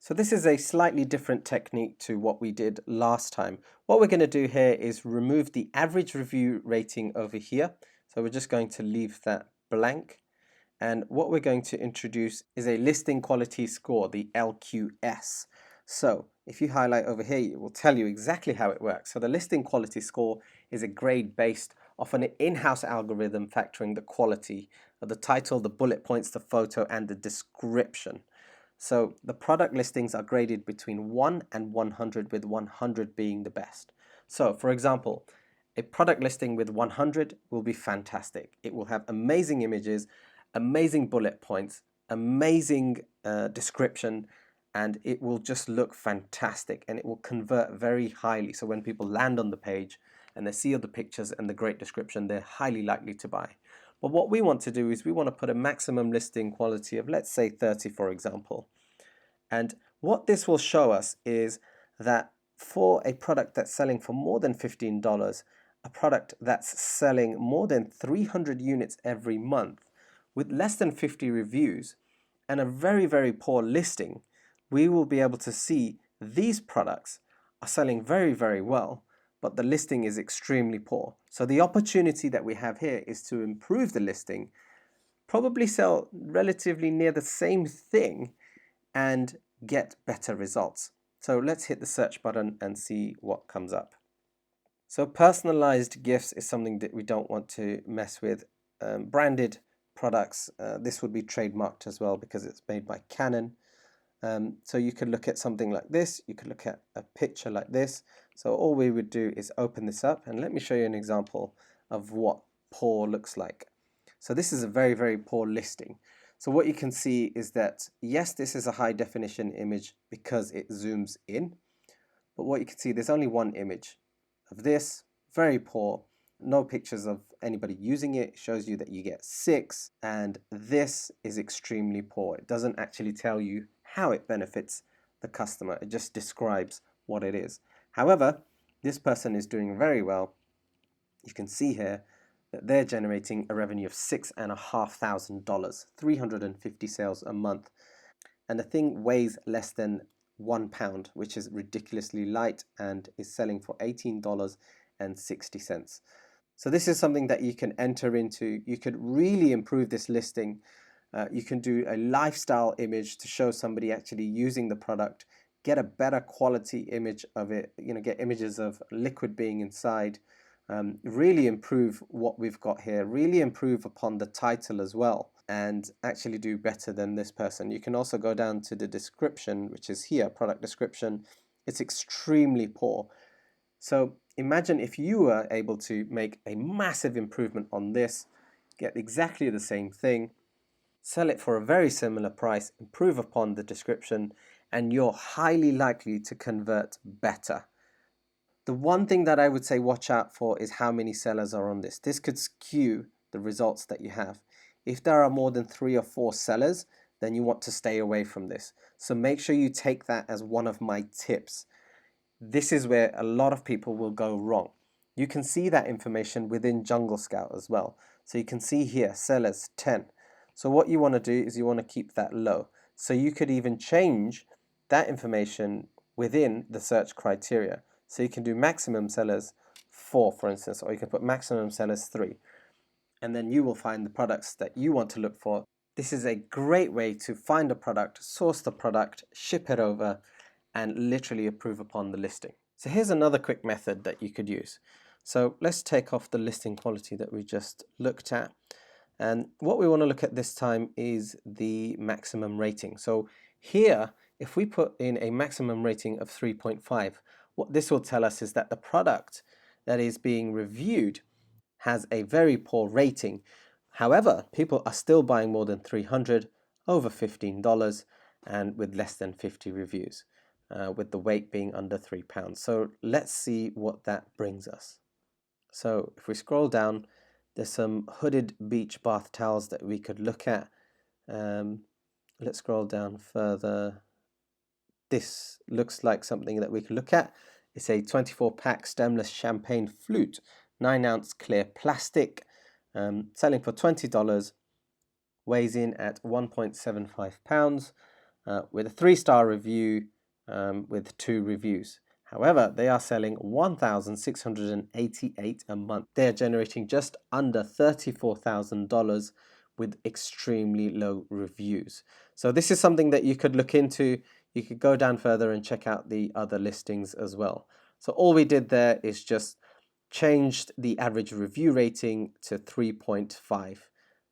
So this is a slightly different technique to what we did last time. What we're going to do here is remove the average review rating over here. So we're just going to leave that blank. And what we're going to introduce is a listing quality score, the LQS. So if you highlight over here, it will tell you exactly how it works. So the listing quality score is a grade based off an in-house algorithm factoring the quality of the title, the bullet points, the photo, and the description. So the product listings are graded between 1 and 100, with 100 being the best. So for example, a product listing with 100 will be fantastic. It will have amazing images, amazing bullet points, amazing description, and it will just look fantastic and it will convert very highly. So when people land on the page and they see all the pictures and the great description, they're highly likely to buy. But what we want to do is we want to put a maximum listing quality of, let's say, 30, for example. And what this will show us is that for a product that's selling for more than $15, a product that's selling more than 300 units every month with less than 50 reviews and a very, very poor listing, we will be able to see these products are selling very, very well, but the listing is extremely poor. So the opportunity that we have here is to improve the listing, probably sell relatively near the same thing, and get better results. So let's hit the search button and see what comes up. So personalized gifts is something that we don't want to mess with. Branded products, this would be trademarked as well because it's made by Canon. So you could look at something like this, you could look at a picture like this. So all we would do is open this up and let me show you an example of what poor looks like. So this is a very, very poor listing. So what you can see is that, yes, this is a high definition image because it zooms in, but what you can see, there's only one image of this, very poor, no pictures of anybody using it. It shows you that you get 6, and this is extremely poor. It doesn't actually tell you how it benefits the customer. It just describes what it is. However, this person is doing very well. You can see here that they're generating a revenue of $6,500, 350 sales a month. And the thing weighs less than 1 pound, which is ridiculously light, and is selling for $18.60. So this is something that you can enter into. You could really improve this listing. You can do a lifestyle image to show somebody actually using the product, get a better quality image of it, get images of liquid being inside, really improve what we've got here, really improve upon the title as well, and actually do better than this person. You can also go down to the description, which is here, product description. It's extremely poor. So imagine if you were able to make a massive improvement on this, get exactly the same thing, sell it for a very similar price, improve upon the description, and you're highly likely to convert better. The one thing that I would say watch out for is how many sellers are on this. This could skew the results that you have. If there are more than 3 or 4 sellers, then you want to stay away from this. So make sure you take that as one of my tips. This is where a lot of people will go wrong. You can see that information within Jungle Scout as well. So you can see here, sellers 10. So what you want to do is you want to keep that low. So you could even change that information within the search criteria. So you can do maximum sellers 4, for instance, or you can put maximum sellers 3. And then you will find the products that you want to look for. This is a great way to find a product, source the product, ship it over, and literally improve upon the listing. So here's another quick method that you could use. So let's take off the listing quality that we just looked at. And what we want to look at this time is the maximum rating. So here, if we put in a maximum rating of 3.5, what this will tell us is that the product that is being reviewed has a very poor rating. However, people are still buying more than 300, over $15, and with less than 50 reviews, with the weight being under 3 pounds. So let's see what that brings us. So if we scroll down, there's some hooded beach bath towels that we could look at. Let's scroll down further. This looks like something that we could look at. It's a 24-pack stemless champagne flute, 9-ounce clear plastic, selling for $20, weighs in at 1.75 pounds. with a 3-star review with 2 reviews. However, they are selling 1,688 a month. They're generating just under $34,000 with extremely low reviews. So this is something that you could look into. You could go down further and check out the other listings as well. So all we did there is just changed the average review rating to 3.5.